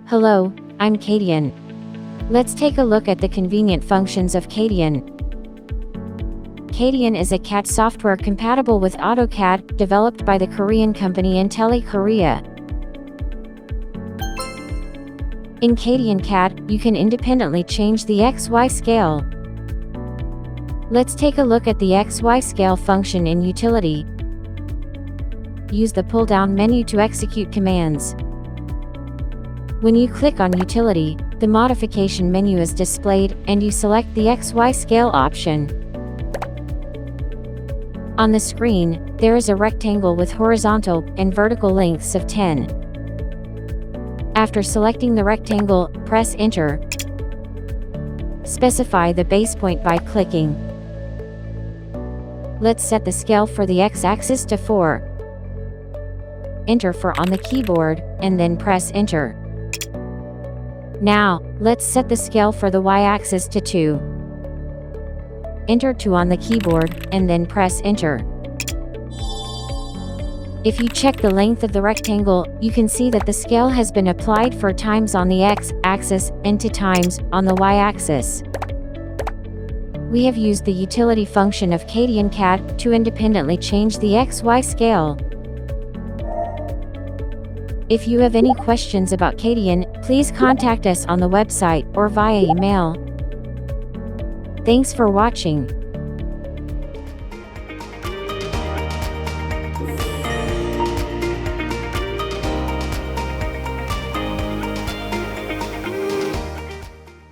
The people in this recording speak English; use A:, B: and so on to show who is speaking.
A: Hello, I'm CADian. Let's take a look at the convenient functions of CADian. CADian is a CAD software compatible with AutoCAD, developed by the Korean company Intel Korea. In CADian CAD, you can independently change the XY scale. Let's take a look at the XYSCALE function in Utility. Use the pull-down menu to execute commands. When you click on Utility, the modification menu is displayed, and you select the XYSCALE option. On the screen, there is a rectangle with horizontal and vertical lengths of 10. After selecting the rectangle, press Enter. Specify the base point by clicking. Let's set the scale for the x-axis to 4. Enter 4 on the keyboard, and then press Enter. Now, let's set the scale for the y-axis to 2. Enter 2 on the keyboard, and then press Enter. If you check the length of the rectangle, you can see that the scale has been applied 4 times on the x-axis, and 2 times on the y-axis. We have used the utility function of CADian CAD to independently change the XY scale. If you have any questions about CADian, please contact us on the website or via email. Thanks for watching.